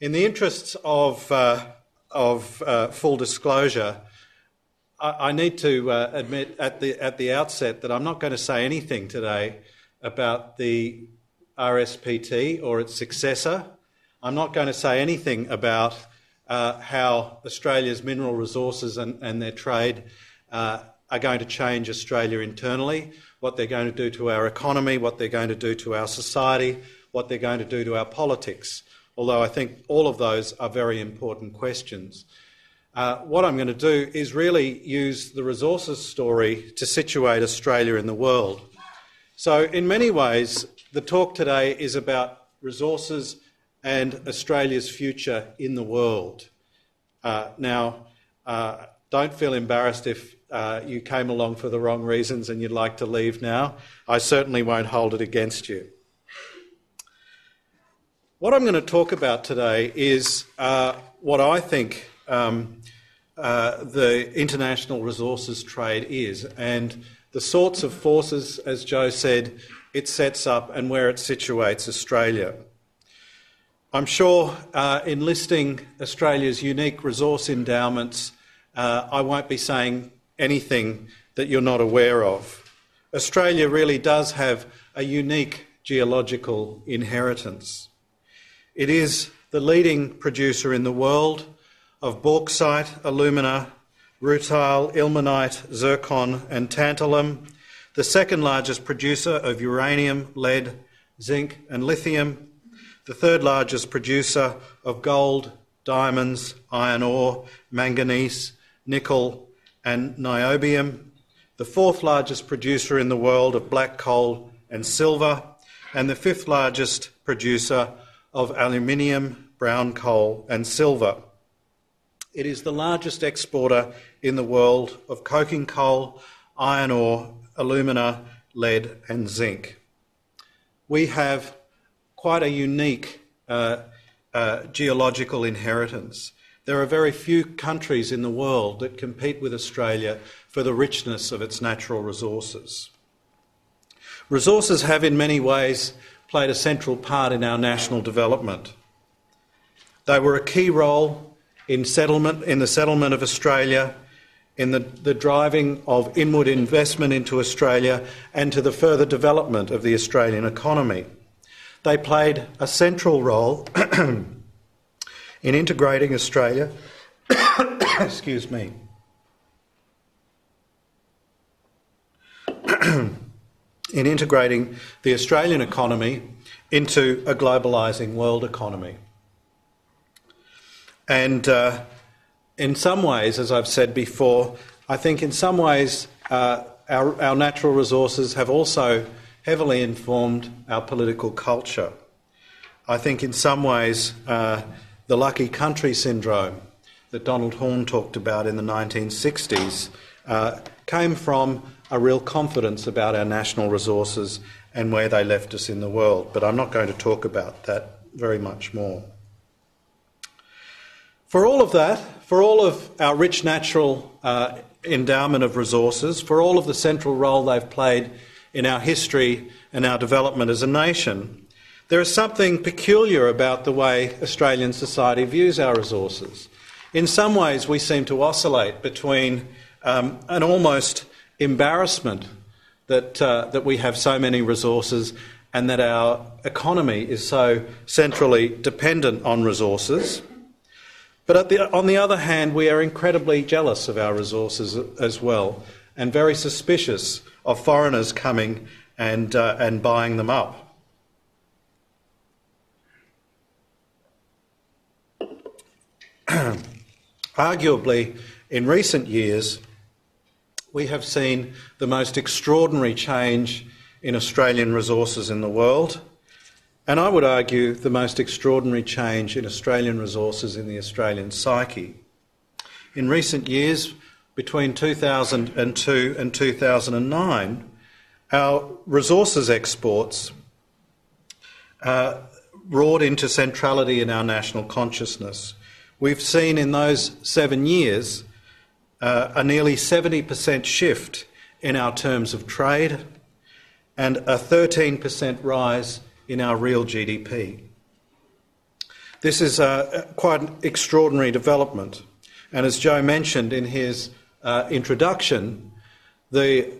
In the interests of full disclosure, I need to admit at the outset that I'm not going to say anything today about the RSPT or its successor. I'm not going to say anything about how Australia's mineral resources and their trade are going to change Australia internally, what they're going to do to our economy, what they're going to do to our society, what they're going to do to our politics, although I think all of those are very important questions. What I'm going to do is really use the resources story to situate Australia in the world. So in many ways, the talk today is about resources and Australia's future in the world. Now, don't feel embarrassed if you came along for the wrong reasons and you'd like to leave now. I certainly won't hold it against you. What I'm going to talk about today is what I think the international resources trade is, and the sorts of forces, as Joe said, it sets up and where it situates Australia. I'm sure in listing Australia's unique resource endowments, I won't be saying anything that you're not aware of. Australia really does have a unique geological inheritance. It is the leading producer in the world of bauxite, alumina, rutile, ilmenite, zircon and tantalum, the second largest producer of uranium, lead, zinc and lithium, the third largest producer of gold, diamonds, iron ore, manganese, nickel and niobium, the fourth largest producer in the world of black coal and silver, and the fifth largest producer of aluminium, brown coal and silver. It is the largest exporter in the world of coking coal, iron ore, alumina, lead and zinc. We have quite a unique geological inheritance. There are very few countries in the world that compete with Australia for the richness of its natural resources. Resources have in many ways played a central part in our national development. They were a key role in the settlement of Australia, in the driving of inward investment into Australia and to the further development of the Australian economy. They played a central role in integrating Australia excuse me, in integrating the Australian economy into a globalising world economy. And in some ways, as I've said before, I think in some ways our natural resources have also heavily informed our political culture. I think in some ways the lucky country syndrome that Donald Horne talked about in the 1960s came from a real confidence about our national resources and where they left us in the world. But I'm not going to talk about that very much more. For all of that, for all of our rich natural endowment of resources, for all of the central role they've played in our history and our development as a nation, there is something peculiar about the way Australian society views our resources. In some ways, we seem to oscillate between an almost embarrassment that we have so many resources and that our economy is so centrally dependent on resources. But on the other hand, we are incredibly jealous of our resources as well, and very suspicious of foreigners coming and buying them up. Arguably, in recent years, we have seen the most extraordinary change in Australian resources in the world, and I would argue the most extraordinary change in Australian resources in the Australian psyche. In recent years, between 2002 and 2009, our resources exports roared into centrality in our national consciousness. We've seen in those 7 years a nearly 70% shift in our terms of trade and a 13% rise in our real GDP. This is quite an extraordinary development. And as Joe mentioned in his introduction, the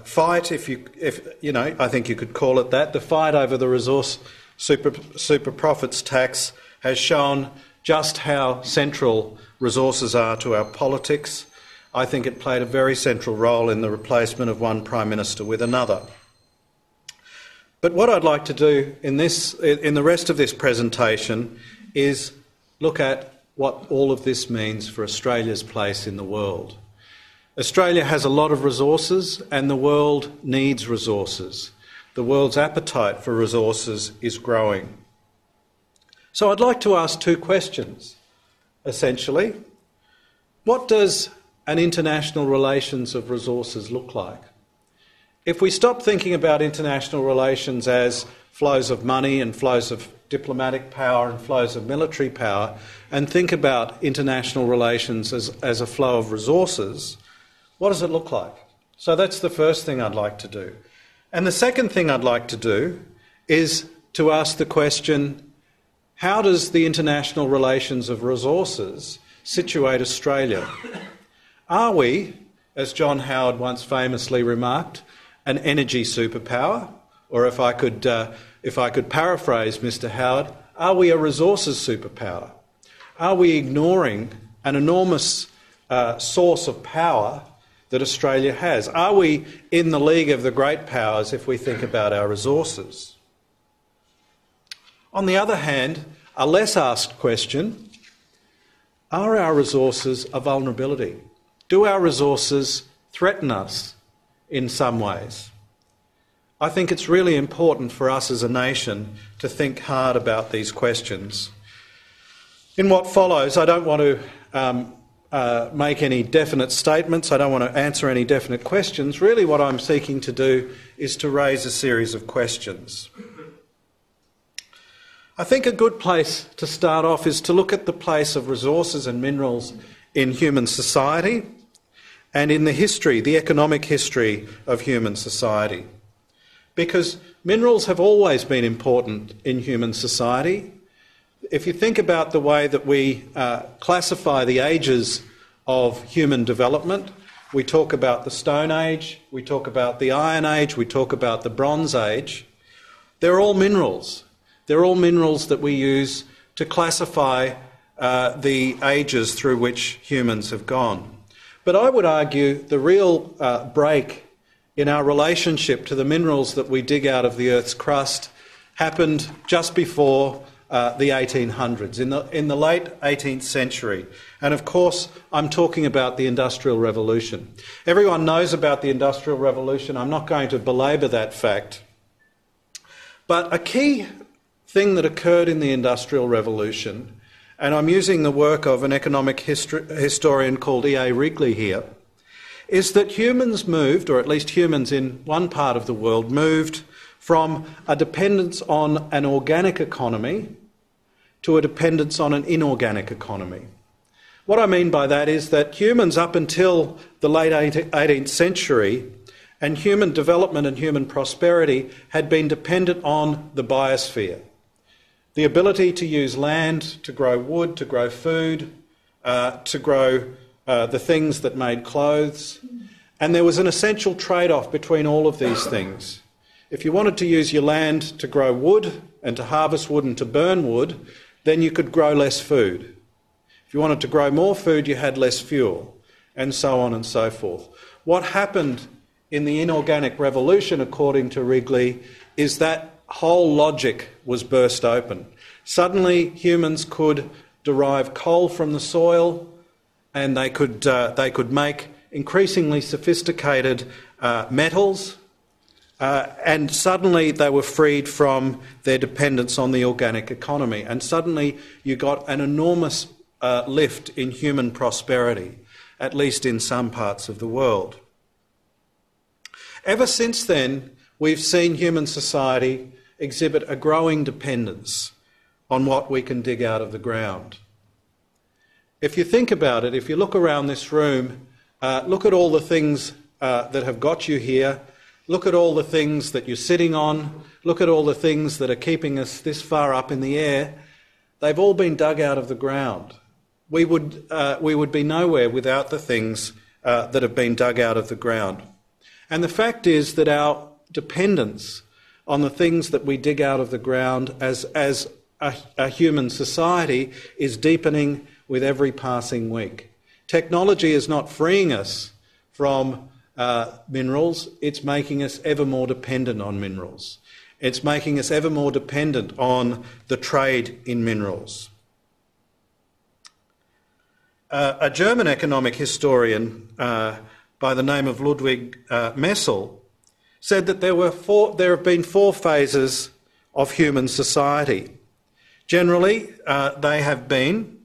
fight, I think you could call it that, the fight over the resource super profits tax has shown just how central resources are to our politics. I think it played a very central role in the replacement of one Prime Minister with another. But what I'd like to do in the rest of this presentation is look at what all of this means for Australia's place in the world. Australia has a lot of resources and the world needs resources. The world's appetite for resources is growing. So I'd like to ask two questions, essentially. What does an international relations of resources look like? If we stop thinking about international relations as flows of money and flows of diplomatic power and flows of military power, and think about international relations as a flow of resources, what does it look like? So that's the first thing I'd like to do. And the second thing I'd like to do is to ask the question, how does the international relations of resources situate Australia? Are we, as John Howard once famously remarked, an energy superpower? Or if I could paraphrase Mr. Howard, are we a resources superpower? Are we ignoring an enormous source of power that Australia has? Are we in the league of the great powers if we think about our resources? On the other hand, a less asked question, are our resources a vulnerability? Do our resources threaten us in some ways? I think it's really important for us as a nation to think hard about these questions. In what follows, I don't want to make any definite statements. I don't want to answer any definite questions. Really what I'm seeking to do is to raise a series of questions. I think a good place to start off is to look at the place of resources and minerals in human society and in the history, the economic history of human society. Because minerals have always been important in human society. If you think about the way that we classify the ages of human development, we talk about the Stone Age, we talk about the Iron Age, we talk about the Bronze Age. They're all minerals. They're all minerals that we use to classify the ages through which humans have gone. But I would argue the real break in our relationship to the minerals that we dig out of the Earth's crust happened just before the 1800s, in the late 18th century. And of course, I'm talking about the Industrial Revolution. Everyone knows about the Industrial Revolution. I'm not going to belabour that fact. But a key thing that occurred in the Industrial Revolution, and I'm using the work of an economic historian called E.A. Wrigley here, is that humans moved, or at least humans in one part of the world, moved from a dependence on an organic economy to a dependence on an inorganic economy. What I mean by that is that humans up until the late 18th century and human development and human prosperity had been dependent on the biosphere. The ability to use land to grow wood, to grow food, to grow the things that made clothes. And there was an essential trade-off between all of these things. If you wanted to use your land to grow wood and to harvest wood and to burn wood, then you could grow less food. If you wanted to grow more food, you had less fuel, and so on and so forth. What happened in the inorganic revolution, according to Wrigley, is that whole logic was burst open. Suddenly, humans could derive coal from the soil, and they could make increasingly sophisticated metals, and suddenly they were freed from their dependence on the organic economy. And suddenly you got an enormous lift in human prosperity, at least in some parts of the world. Ever since then, we've seen human society exhibit a growing dependence on what we can dig out of the ground. If you think about it, if you look around this room, look at all the things that have got you here, look at all the things that you're sitting on, look at all the things that are keeping us this far up in the air. they've all been dug out of the ground. We would be nowhere without the things that have been dug out of the ground. And the fact is that our dependence on the things that we dig out of the ground as a human society is deepening with every passing week. Technology is not freeing us from minerals, it's making us ever more dependent on minerals. It's making us ever more dependent on the trade in minerals. A German economic historian by the name of Ludwig Messel said that there have been four phases of human society. Generally, they have been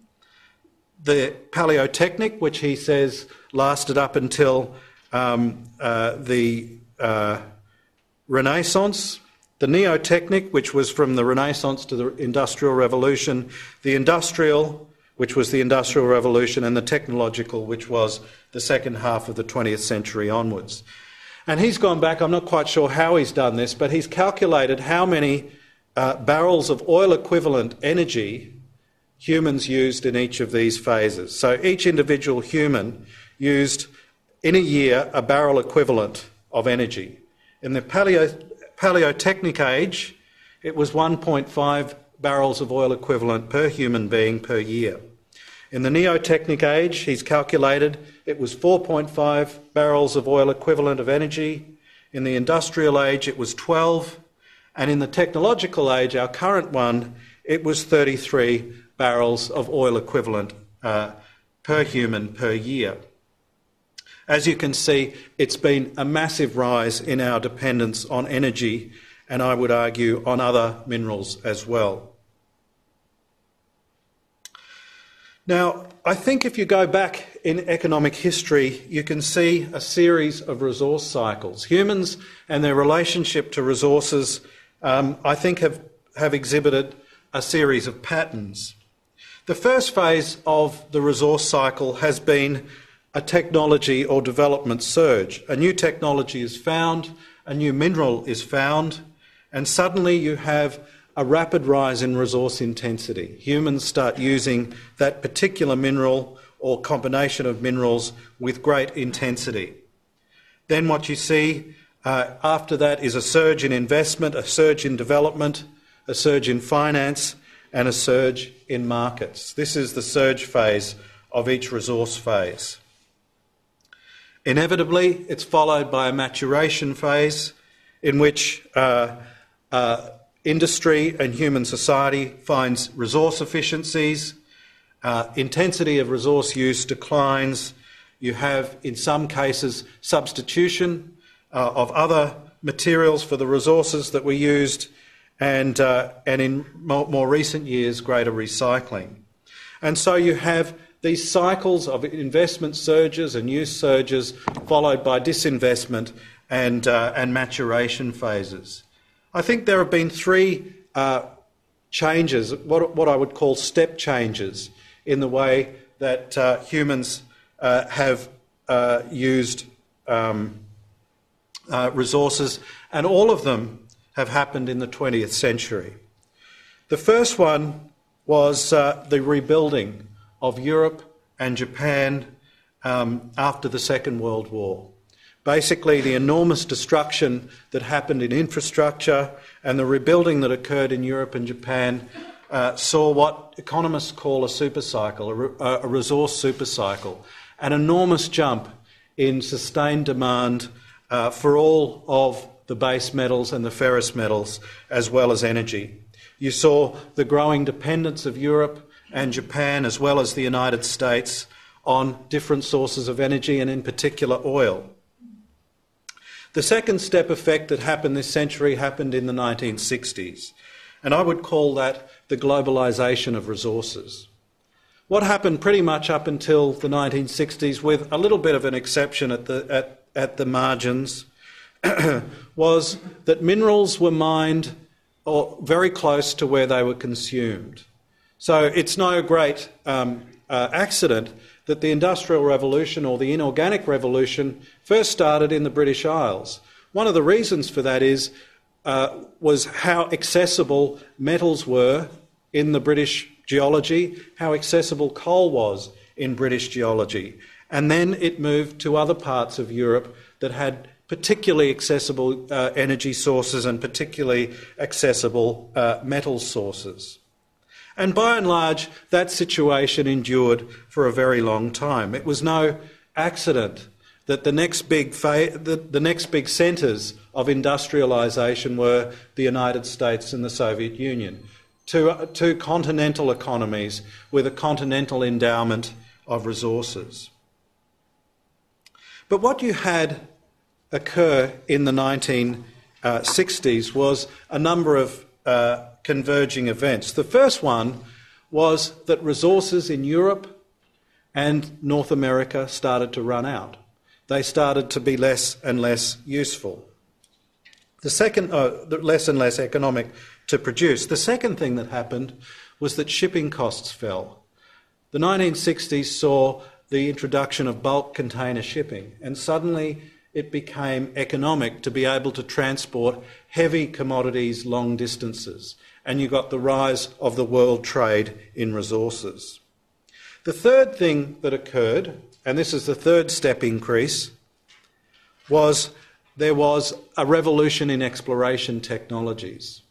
the Paleotechnic, which he says lasted up until the Renaissance, the Neotechnic, which was from the Renaissance to the Industrial Revolution, the Industrial, which was the Industrial Revolution, and the Technological, which was the second half of the 20th century onwards. And he's gone back, I'm not quite sure how he's done this, but he's calculated how many barrels of oil equivalent energy humans used in each of these phases. So each individual human used in a year a barrel equivalent of energy. In the Paleotechnic age, it was 1.5 barrels of oil equivalent per human being per year. In the Neotechnic age, he's calculated it was 4.5 barrels of oil equivalent of energy. In the Industrial age, it was 12. And in the Technological age, our current one, it was 33 barrels of oil equivalent per human per year. As you can see, it's been a massive rise in our dependence on energy, and I would argue on other minerals as well. Now, I think if you go back in economic history, you can see a series of resource cycles. Humans and their relationship to resources, I think, have exhibited a series of patterns. The first phase of the resource cycle has been a technology or development surge. A new technology is found, a new mineral is found, and suddenly you have a rapid rise in resource intensity. Humans start using that particular mineral or combination of minerals with great intensity. Then what you see after that is a surge in investment, a surge in development, a surge in finance, and a surge in markets. This is the surge phase of each resource phase. Inevitably, it's followed by a maturation phase in which industry and human society finds resource efficiencies, intensity of resource use declines. You have, in some cases, substitution of other materials for the resources that were used, and in more recent years, greater recycling. And so you have these cycles of investment surges and use surges followed by disinvestment and maturation phases. I think there have been three changes, what I would call step changes, in the way that humans have used resources, and all of them have happened in the 20th century. The first one was the rebuilding of Europe and Japan after the Second World War. Basically, the enormous destruction that happened in infrastructure and the rebuilding that occurred in Europe and Japan saw what economists call a supercycle, a resource supercycle, an enormous jump in sustained demand for all of the base metals and the ferrous metals, as well as energy. You saw the growing dependence of Europe and Japan, as well as the United States, on different sources of energy, and in particular oil. The second step effect that happened this century happened in the 1960s, and I would call that the globalization of resources. What happened pretty much up until the 1960s, with a little bit of an exception at the margins, was that minerals were mined or very close to where they were consumed. So it's no great accident that the Industrial Revolution or the Inorganic Revolution first started in the British Isles. One of the reasons for that was how accessible metals were in the British geology, how accessible coal was in British geology. And then it moved to other parts of Europe that had particularly accessible energy sources and particularly accessible metal sources. And by and large, that situation endured for a very long time. It was no accident that the next big centres of industrialisation were the United States and the Soviet Union, two continental economies with a continental endowment of resources. But what you had occur in the 1960s was a number of converging events. The first one was that resources in Europe and North America started to run out. They started to be less and less useful. The second, less and less economic to produce. The second thing that happened was that shipping costs fell. The 1960s saw the introduction of bulk container shipping, and suddenly it became economic to be able to transport heavy commodities long distances, and you got the rise of the world trade in resources. The third thing that occurred, and this is the third step increase, was there was a revolution in exploration technologies.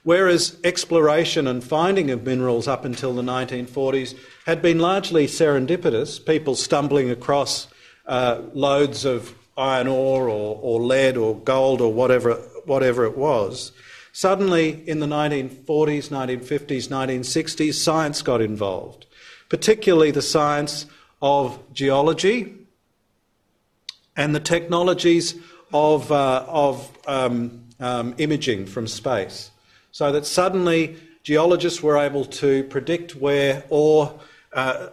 Whereas exploration and finding of minerals up until the 1940s had been largely serendipitous, people stumbling across loads of iron ore or lead or gold or whatever it was, suddenly in the 1940s, 1950s, 1960s, science got involved, particularly the science of geology and the technologies of imaging from space, so that suddenly geologists were able to predict where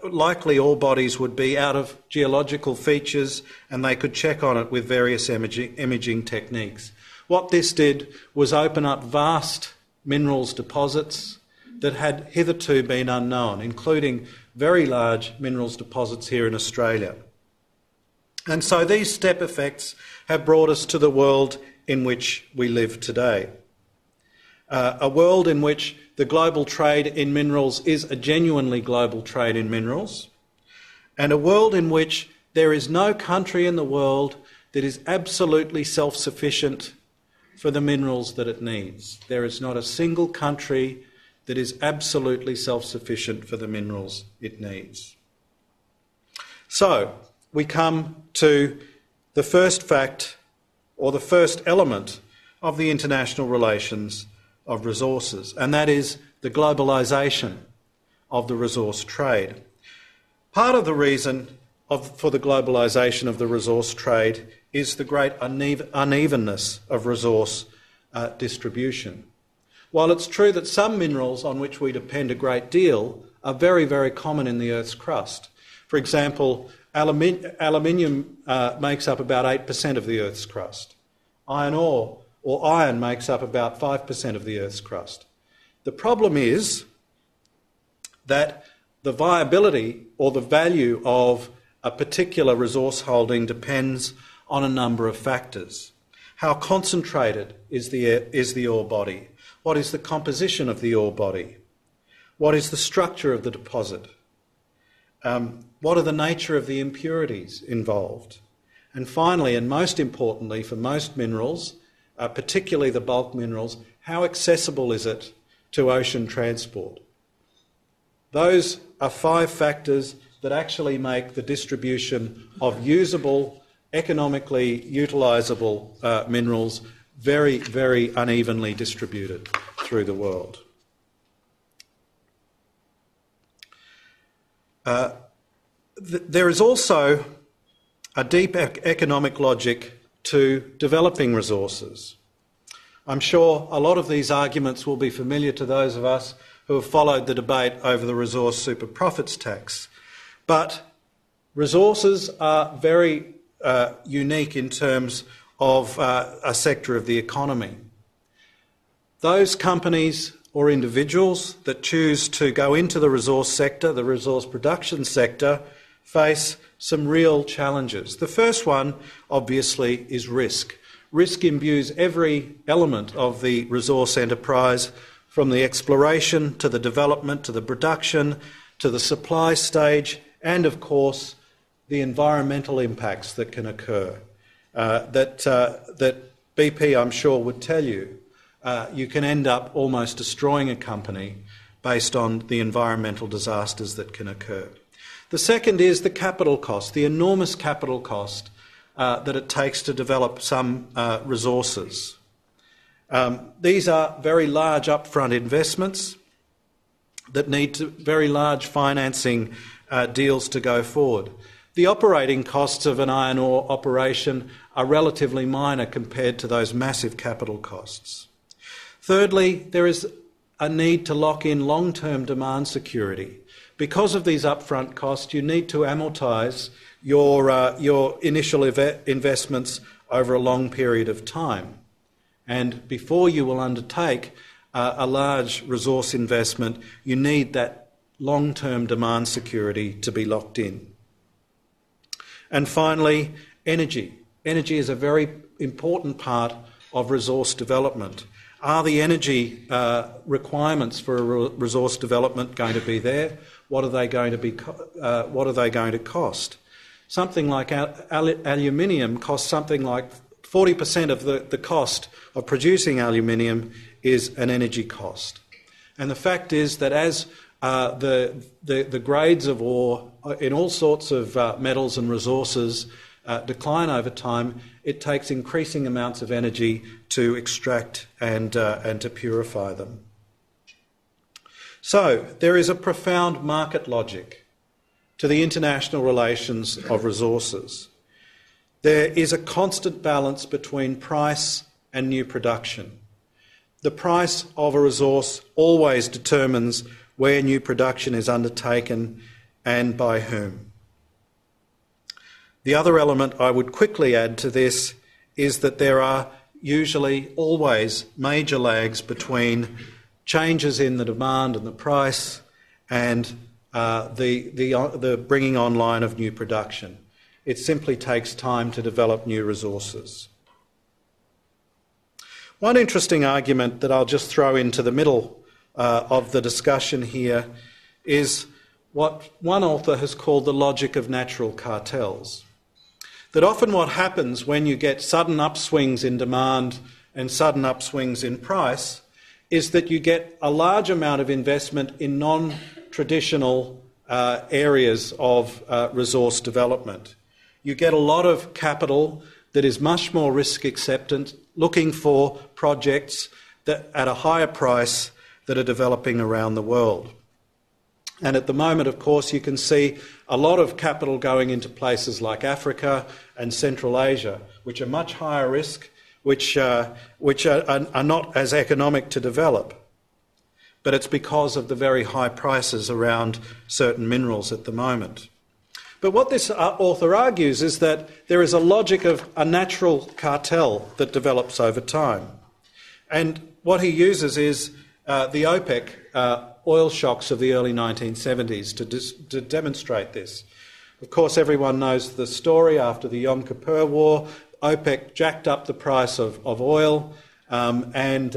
likely ore bodies would be out of geological features, and they could check on it with various imaging techniques. What this did was open up vast minerals deposits that had hitherto been unknown, including very large minerals deposits here in Australia. And so these step effects have brought us to the world in which we live today. A world in which the global trade in minerals is a genuinely global trade in minerals, and a world in which there is no country in the world that is absolutely self-sufficient for the minerals that it needs. There is not a single country that is absolutely self-sufficient for the minerals it needs. So, we come to the first fact, or the first element of the international relations of resources, and that is the globalisation of the resource trade. Part of the reason for the globalisation of the resource trade is the great unevenness of resource distribution. While it's true that some minerals on which we depend a great deal are very, very common in the Earth's crust. For example, aluminium makes up about 8% of the Earth's crust. Iron ore or iron makes up about 5% of the Earth's crust. The problem is that the viability or the value of a particular resource holding depends on a number of factors. How concentrated is the ore body? What is the composition of the ore body? What is the structure of the deposit? What are the nature of the impurities involved? And finally, and most importantly for most minerals, particularly the bulk minerals, how accessible is it to ocean transport? Those are 5 factors that actually make the distribution of usable, economically utilisable minerals very, very unevenly distributed through the world. There is also a deep economic logic to developing resources. I'm sure a lot of these arguments will be familiar to those of us who have followed the debate over the resource super profits tax. But resources are very unique in terms of a sector of the economy. Those companies or individuals that choose to go into the resource sector, the resource production sector, face some real challenges. The first one, obviously, is risk. Risk imbues every element of the resource enterprise, from the exploration to the development to the production to the supply stage, and of course the environmental impacts that can occur. That BP, I'm sure, would tell you, you can end up almost destroying a company based on the environmental disasters that can occur. The second is the capital cost, the enormous capital cost that it takes to develop some resources. These are very large upfront investments that need very large financing deals to go forward. The operating costs of an iron ore operation are relatively minor compared to those massive capital costs. Thirdly, there is a need to lock in long-term demand security. Because of these upfront costs, you need to amortise your initial investments over a long period of time. And before you will undertake a large resource investment, you need that long-term demand security to be locked in. And finally, energy. Energy is a very important part of resource development. Are the energy requirements for resource development going to be there? What are they going to be? What are they going to cost? Something like aluminium costs something like 40% of the cost of producing aluminium is an energy cost. And the fact is that as the grades of ore in all sorts of metals and resources decline over time, it takes increasing amounts of energy to extract and to purify them. So there is a profound market logic to the international relations of resources. There is a constant balance between price and new production. The price of a resource always determines where new production is undertaken and by whom. The other element I would quickly add to this is that there are usually always major lags between changes in the demand and the price and the bringing online of new production. It simply takes time to develop new resources. One interesting argument that I'll just throw into the middle of the discussion here is what one author has called the logic of natural cartels. That often what happens when you get sudden upswings in demand and sudden upswings in price is that you get a large amount of investment in non-traditional areas of resource development. You get a lot of capital that is much more risk acceptant, looking for projects that at a higher price that are developing around the world. And at the moment, of course, you can see a lot of capital going into places like Africa and Central Asia, which are much higher risk, which are not as economic to develop. But it's because of the very high prices around certain minerals at the moment. But what this author argues is that there is a logic of a natural cartel that develops over time. And what he uses is the Opec oil shocks of the early 1970s to demonstrate this. Of course, everyone knows the story. After the Yom Kippur War, OPEC jacked up the price of oil, and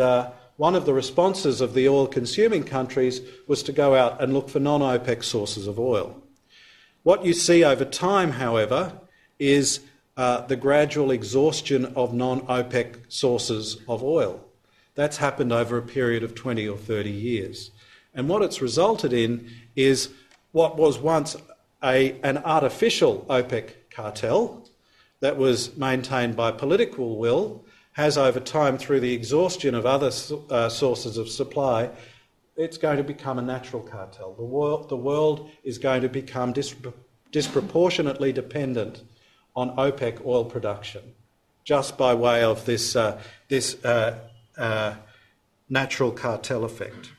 one of the responses of the oil-consuming countries was to go out and look for non-OPEC sources of oil. What you see over time, however, is the gradual exhaustion of non-OPEC sources of oil. That's happened over a period of 20 or 30 years. And what it's resulted in is what was once an artificial OPEC cartel that was maintained by political will has over time, through the exhaustion of other sources of supply, it's going to become a natural cartel. The world is going to become disproportionately dependent on OPEC oil production, just by way of this natural cartel effect.